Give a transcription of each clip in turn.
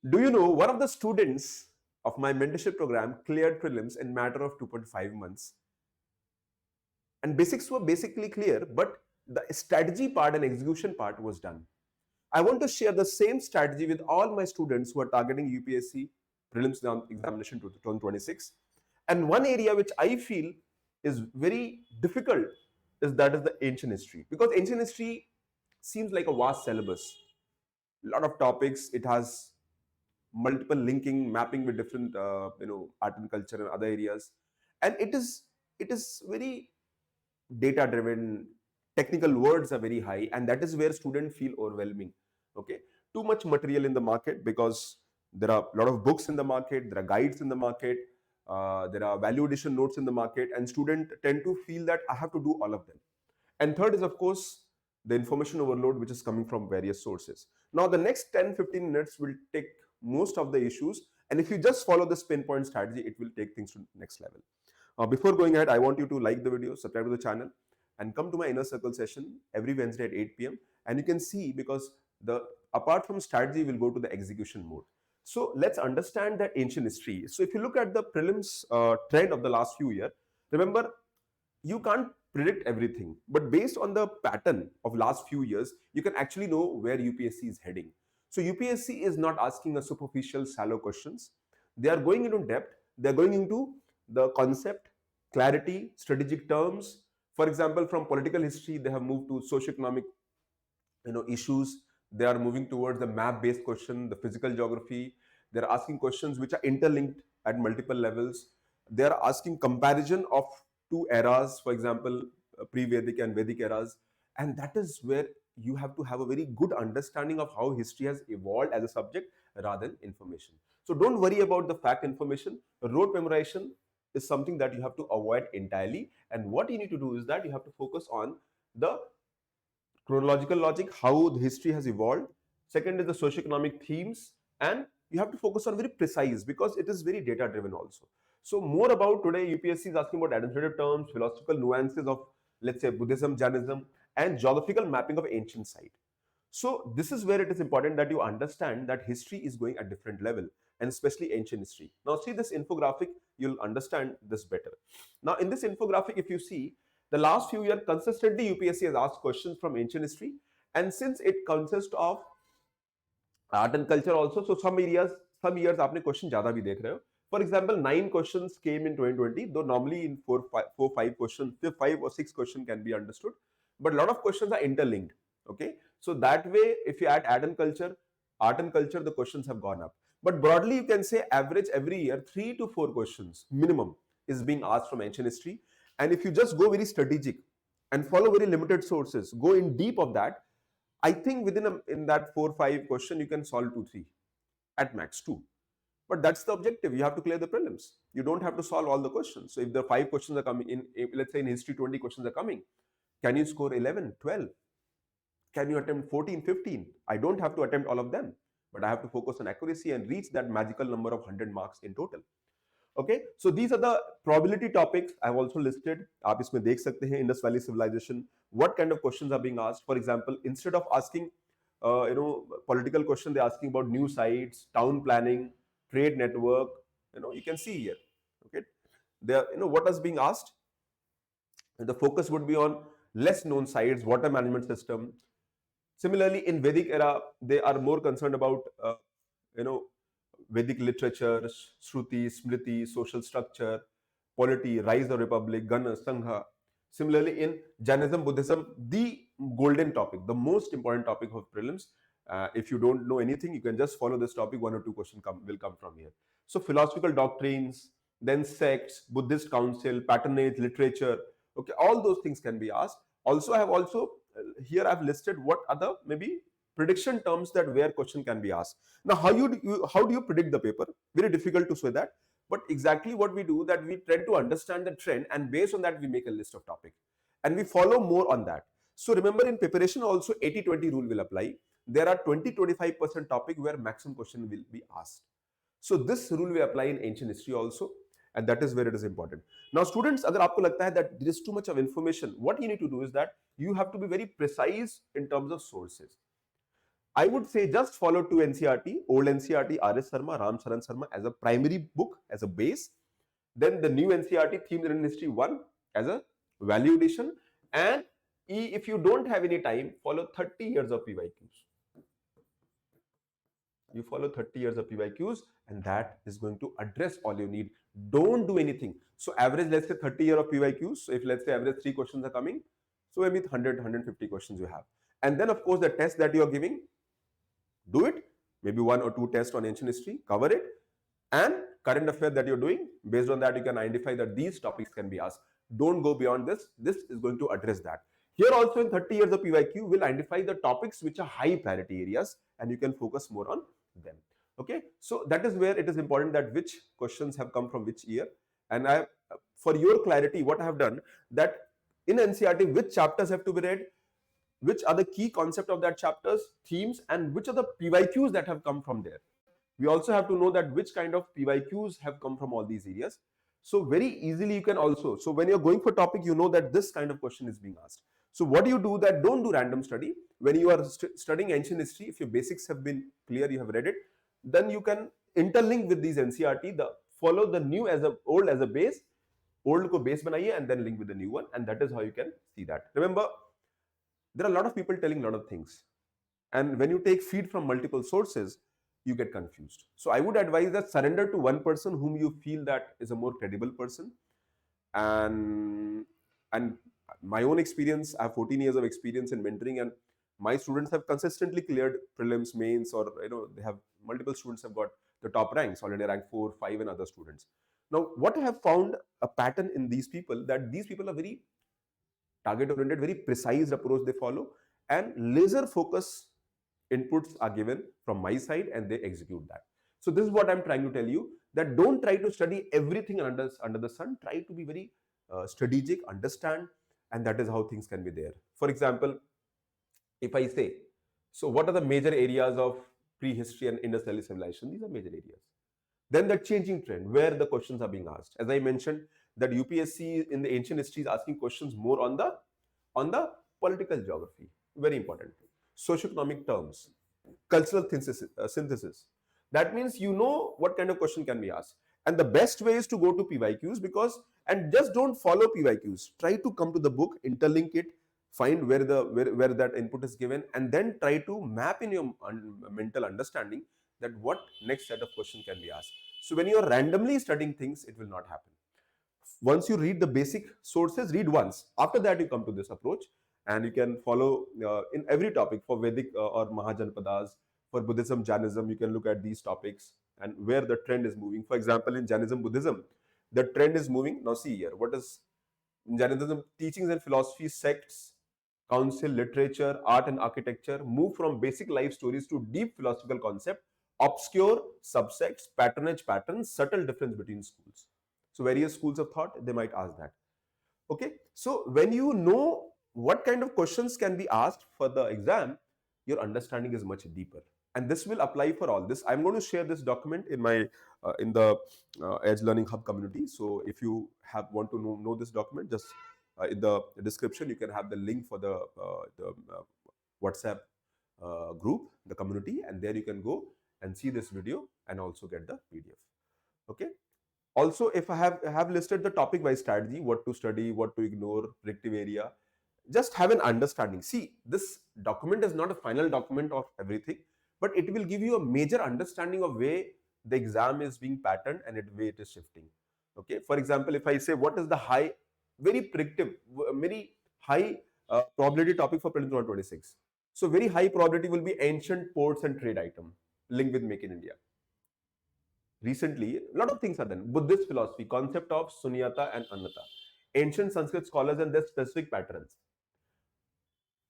Do you know one of the students of my mentorship program cleared prelims in matter of 2.5 months, and basics were basically clear, but the strategy part and execution part was done. I want to share the same strategy with all my students who are targeting UPSC prelims examination 2026. And one area which I feel is very difficult is the ancient history, because ancient history seems like a vast syllabus, a lot of topics. It has multiple linking, mapping with different art and culture and other areas, and it is very data driven. Technical words are very high, and that is where students feel overwhelming. Okay, too much material in the market, because there are a lot of books in the market, there are guides in the market, there are value addition notes in the market, and students tend to feel that I have to do all of them. And third is, of course, the information overload which is coming from various sources. Now the next 10-15 minutes will take most of the issues, and if you just follow this pinpoint strategy, it will take things to next level. Before going ahead, I want you to like the video, subscribe to the channel, and come to my inner circle session every Wednesday at 8 p.m. And you can see, because the apart from strategy, we'll go to the execution mode. So let's understand that ancient history. So if you look at the prelims trend of the last few years, remember, you can't predict everything, but based on the pattern of last few years, you can actually know where UPSC is heading. So UPSC is not asking a superficial shallow questions. They are going into depth, they're going into the concept, clarity, strategic terms. For example, from political history, they have moved to socioeconomic issues. They are moving towards the map based question, the physical geography. They're asking questions which are interlinked at multiple levels. They are asking comparison of two eras, for example, pre-Vedic and Vedic eras. And that is where you have to have a very good understanding of how history has evolved as a subject rather than information. So don't worry about the fact information. Rote memorization is something that you have to avoid entirely. And what you need to do is that you have to focus on the chronological logic, how the history has evolved. Second is the socioeconomic themes, and you have to focus on very precise, because it is very data driven also. So more about today, UPSC is asking about administrative terms, philosophical nuances of, let's say, Buddhism, Jainism, and geographical mapping of ancient site. So this is where it is important that you understand that history is going at different level, and especially ancient history. Now see this infographic, you'll understand this better. Now in this infographic, if you see, the last few years consistently UPSC has asked questions from ancient history, and since it consists of art and culture also, so some years आपने question ज़्यादा भी देख रहे हो. For example, 9 questions came in 2020, though normally in 5 questions, 5 or 6 questions can be understood, but a lot of questions are interlinked. Okay, so that way, if you add art and culture, the questions have gone up. But broadly, you can say average every year 3 to 4 questions minimum is being asked from ancient history. And if you just go very strategic and follow very limited sources, go in deep of that, I think in that 4-5 question you can solve 2-3 at max 2. But that's the objective. You have to clear the prelims. You don't have to solve all the questions. So if the 5 questions are coming in, let's say in history 20 questions are coming, can you score 11, 12? Can you attempt 14, 15? I don't have to attempt all of them, but I have to focus on accuracy and reach that magical number of 100 marks in total. Okay, so these are the probability topics I have also listed. आप इसमें देख सकते हैं Indus Valley Civilization. What kind of questions are being asked? For example, instead of asking political question, they're asking about new sites, town planning, trade network. You can see here. Okay, there, what is being asked. The focus would be on less known sites, water management system. Similarly, in Vedic era, they are more concerned about you know Vedic literature, Shruti, Smriti, social structure, polity, rise of republic, Gana, Sangha. Similarly, in Jainism, Buddhism, the golden topic, the most important topic of prelims. If you don't know anything, you can just follow this topic. 1 or 2 questions will come from here. So philosophical doctrines, then sects, Buddhist council, patronage, literature. Okay, all those things can be asked. Also, I have here I've listed what other maybe prediction terms that where question can be asked. Now, how do you predict the paper? Very difficult to say that. But exactly what we do, that we try to understand the trend, and based on that we make a list of topics and we follow more on that. So remember, in preparation also 80-20 rule will apply. There are 20-25% topic where maximum question will be asked. So this rule will apply in ancient history also, and that is where it is important. Now students, अगर आपको लगता है that there is too much of information, what you need to do is that you have to be very precise in terms of sources. I would say just follow 2 NCERT, old NCERT, R.S. Sharma, Ram Charan Sharma as a primary book, as a base. Then the new NCERT, Themes in Indian History 1 as a value addition. And if you don't have any time, follow 30 years of PYQs. You follow 30 years of PYQs, and that is going to address all you need. Don't do anything. So average, let's say 30 year of PYQs. So if let's say average 3 questions are coming, so maybe 100, 150 questions you have. And then of course the test that you are giving, do it. Maybe 1 or 2 tests on ancient history, cover it. And current affair that you're doing, based on that you can identify that these topics can be asked. Don't go beyond this. This is going to address that. Here also in 30 years of PYQ, will identify the topics which are high priority areas, and you can focus more on them. Okay, so that is where it is important that which questions have come from which year. And I, for your clarity, what I have done, that in NCERT, which chapters have to be read, which are the key concept of that chapters, themes, and which are the PYQs that have come from there. We also have to know that which kind of PYQs have come from all these areas. So very easily you can also, so when you're going for topic, you know that this kind of question is being asked. So what do you do? That don't do random study. When you are studying ancient history, if your basics have been clear, you have read it, then you can interlink with these NCERT, follow the new as a old as a base, old ko base banaiye, and then link with the new one, and that is how you can see that. Remember, there are a lot of people telling a lot of things, and when you take feed from multiple sources, you get confused. So I would advise that surrender to one person whom you feel that is a more credible person. And my own experience, I have 14 years of experience in mentoring, and my students have consistently cleared prelims, mains, or they have multiple students have got the top ranks, already rank 4, 5, and other students. Now, what I have found a pattern in these people, that these people are very target oriented, very precise approach they follow, and laser focus inputs are given from my side, and they execute that. So this is what I'm trying to tell you, that don't try to study everything under the sun. Try to be very strategic, understand, and that is how things can be there. For example, if I say, so what are the major areas of prehistory and industrial civilization? These are major areas. Then the changing trend, where the questions are being asked. As I mentioned, that UPSC in the ancient history is asking questions more on the political geography. Very important. Socioeconomic terms, cultural synthesis. That means you know what kind of question can be asked. And the best way is to go to PYQs, and just don't follow PYQs. Try to come to the book, interlink it, find where that input is given, and then try to map in your mental understanding that what next set of question can be asked. So when you are randomly studying things, it will not happen. Once you read the basic sources, read once. After that, you come to this approach, and you can follow in every topic. For Vedic or Mahajanpadas, for Buddhism, Jainism, you can look at these topics and where the trend is moving. For example, in Jainism, Buddhism, the trend is moving. Now see here, what is in Jainism? Teachings and philosophy, sects, council, literature, art and architecture move from basic life stories to deep philosophical concept, obscure subsects, patronage patterns, subtle difference between schools. So various schools of thought, they might ask that. Okay, so when you know what kind of questions can be asked for the exam, your understanding is much deeper. And this will apply for all this. I'm going to share this document in my in the Edge Learning Hub community. So if you want to know this document, just in the description you can have the link for the WhatsApp group, the community, and there you can go and see this video and also get the PDF. Okay. Also, if I have listed the topic wise strategy, what to study, what to ignore, predictive area, just have an understanding. See, this document is not a final document of everything, but it will give you a major understanding of way the exam is being patterned and way it is shifting. Okay. For example, if I say what is the very predictive, very high probability topic for Prelims 126. So very high probability will be ancient ports and trade item linked with Make in India. Recently, a lot of things are done. Buddhist philosophy, concept of sunyata and anatta, ancient Sanskrit scholars and their specific patterns,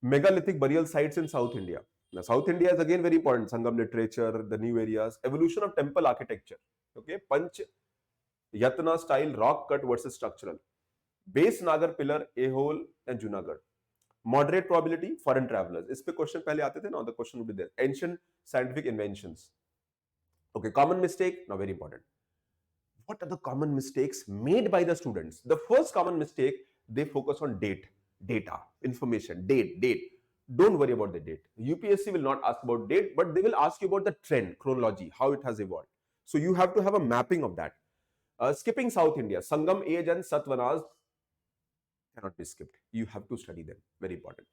megalithic burial sites in South India. Now, South India is again very important. Sangam literature, the new areas, evolution of temple architecture. Okay, Panch Yatna style rock cut versus structural, base Nagar pillar, Ahole and Junagadh. Moderate probability, foreign travelers. Is pe question pehle aate the, now the question would be there. Ancient scientific inventions. Okay, common mistake, now very important. What are the common mistakes made by the students? The first common mistake, they focus on data, information, date. Don't worry about the date. UPSC will not ask about date, but they will ask you about the trend, chronology, how it has evolved. So you have to have a mapping of that. Skipping South India, Sangam Age and Satvanas cannot be skipped. You have to study them. Very important.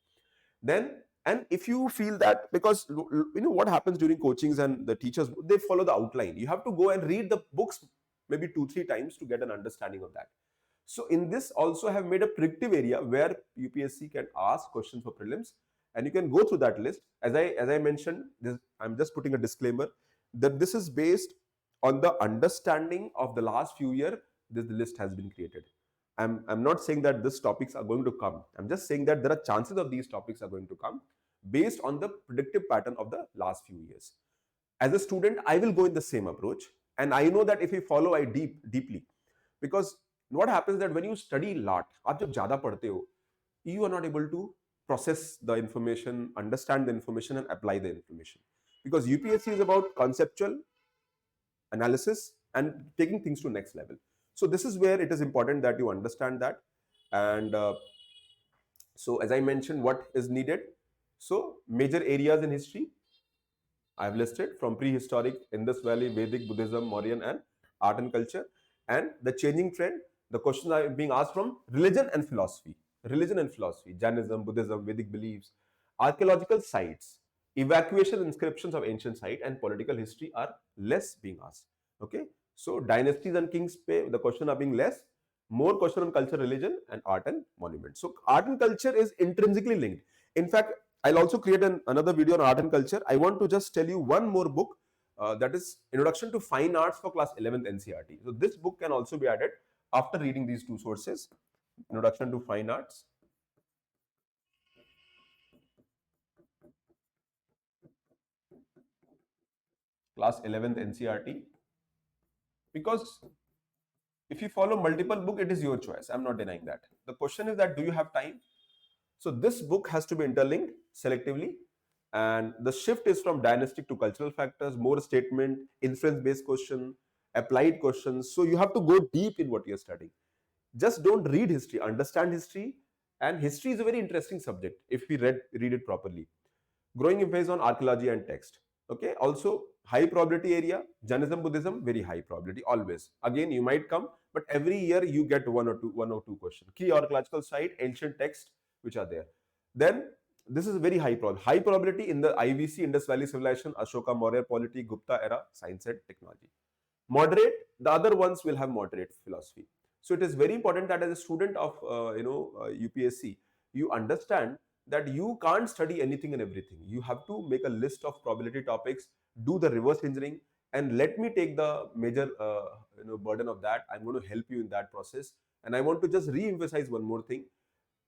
Then, and if you feel that, because you know what happens during coachings and the teachers, they follow the outline. You have to go and read the books maybe 2-3 times to get an understanding of that. So in this also I have made a predictive area where UPSC can ask questions for prelims, and you can go through that list. As I mentioned, this, I'm just putting a disclaimer that this is based on the understanding of the last few years. This list has been created. I'm not saying that these topics are going to come. I'm just saying that there are chances of these topics are going to come based on the predictive pattern of the last few years. As a student, I will go in the same approach, and I know that if we follow I deeply, because what happens that when you study a lot, आप जब ज़्यादा पढ़ते हो, you are not able to process the information, understand the information, and apply the information. Because UPSC is about conceptual analysis and taking things to next level. So this is where it is important that you understand that. And so as I mentioned, what is needed? So major areas in history I have listed, from prehistoric, Indus Valley, Vedic, Buddhism, Mauryan, and art and culture. And the changing trend, the questions are being asked from religion and philosophy. Religion and philosophy, Jainism, Buddhism, Vedic beliefs, archaeological sites, evacuation inscriptions of ancient site, and political history are less being asked. Okay, so dynasties and kings pay, the question are being less. More question on culture, religion, and art and monuments. So art and culture is intrinsically linked. In fact, I'll also create another video on art and culture. I want to just tell you one more book, that is Introduction to Fine Arts for class 11th NCERT. So this book can also be added after reading these two sources. Introduction to Fine Arts. Class 11th NCERT. Because if you follow multiple book, it is your choice. I'm not denying that. The question is that do you have time? So this book has to be interlinked selectively, and the shift is from dynastic to cultural factors, more statement, inference-based question, applied questions. So you have to go deep in what you're studying. Just don't read history, understand history, and history is a very interesting subject if we read it properly. Growing emphasis on archaeology and text. Okay, also high probability area, Jainism, Buddhism, very high probability always. Again, you might come, but every year you get one or two questions. Key archaeological site, ancient text, which are there. Then this is very high probability. High probability in the IVC, Indus Valley Civilization, Ashoka, Maurya polity, Gupta era, science and technology. Moderate, the other ones will have moderate philosophy. So it is very important that as a student of UPSC, you understand that you can't study anything and everything. You have to make a list of probability topics, do the reverse engineering, and let me take the major burden of that. I'm going to help you in that process. And I want to just re-emphasize one more thing.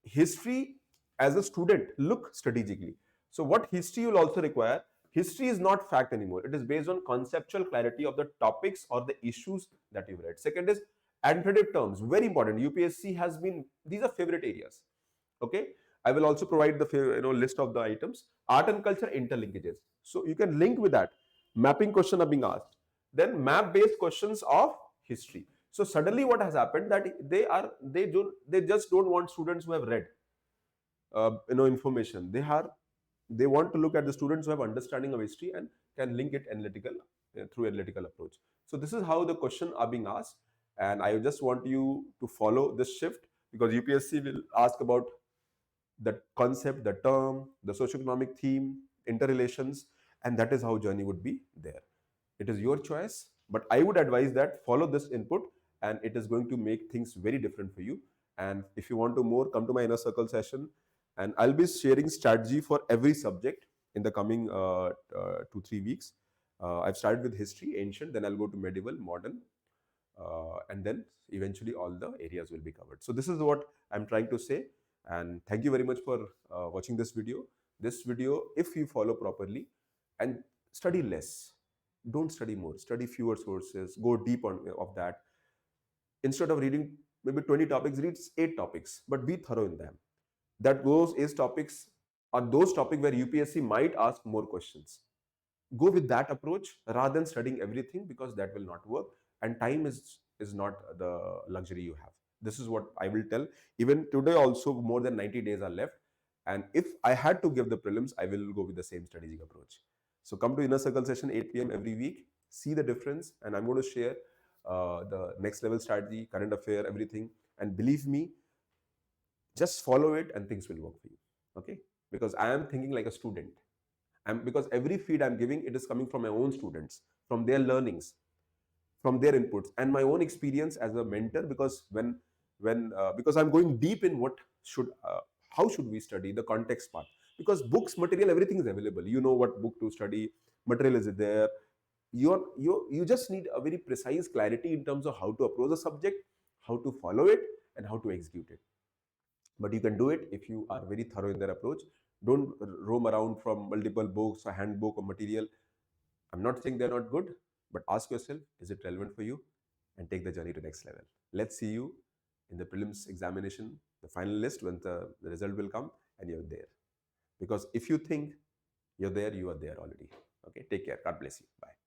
History, as a student, look strategically. So what history will also require, history is not fact anymore. It is based on conceptual clarity of the topics or the issues that you've read. Second is administrative terms, very important. UPSC has been, these are favorite areas. Okay, I will also provide the list of the items. Art and culture interlinkages. So you can link with that. Mapping question are being asked. Then map based questions of history. So suddenly what has happened that they just don't want students who have read information. They want to look at the students who have understanding of history and can link it through analytical approach. So this is how the question are being asked, and I just want you to follow this shift, because UPSC will ask about the concept, the term, the socioeconomic theme, interrelations, and that is how journey would be there. It is your choice, but I would advise that follow this input, and it is going to make things very different for you. And if you want to more, come to my inner circle session, and I'll be sharing strategy for every subject in the coming 2-3 weeks. I've started with history, ancient, then I'll go to medieval, modern, and then eventually all the areas will be covered. So this is what I'm trying to say, and thank you very much for watching this video. This video, if you follow properly and study less, don't study more, study fewer sources, go deep on of that. Instead of reading maybe 20 topics, read 8 topics, but be thorough in them. That those 8 topics are those topics where UPSC might ask more questions. Go with that approach rather than studying everything, because that will not work, and time is not the luxury you have. This is what I will tell. Even today also more than 90 days are left. And if I had to give the prelims, I will go with the same strategic approach. So come to inner circle session 8 p.m. every week, see the difference, and I'm going to share the next level strategy, current affair, everything. And believe me, just follow it and things will work for you. Okay? Because I am thinking like a student. Because every feed I'm giving, it is coming from my own students, from their learnings, from their inputs, and my own experience as a mentor. Because because I'm going deep in what should how should we study, the context part. Because books, material, everything is available. You know what book to study, material is there. You just need a very precise clarity in terms of how to approach the subject, how to follow it, and how to execute it. But you can do it if you are very thorough in their approach. Don't roam around from multiple books, a handbook, or material. I'm not saying they're not good, but ask yourself, is it relevant for you? And take the journey to next level. Let's see you in the prelims examination, the final list, when the result will come and you're there. Because if you think you're there, you are there already. Okay, take care. God bless you. Bye.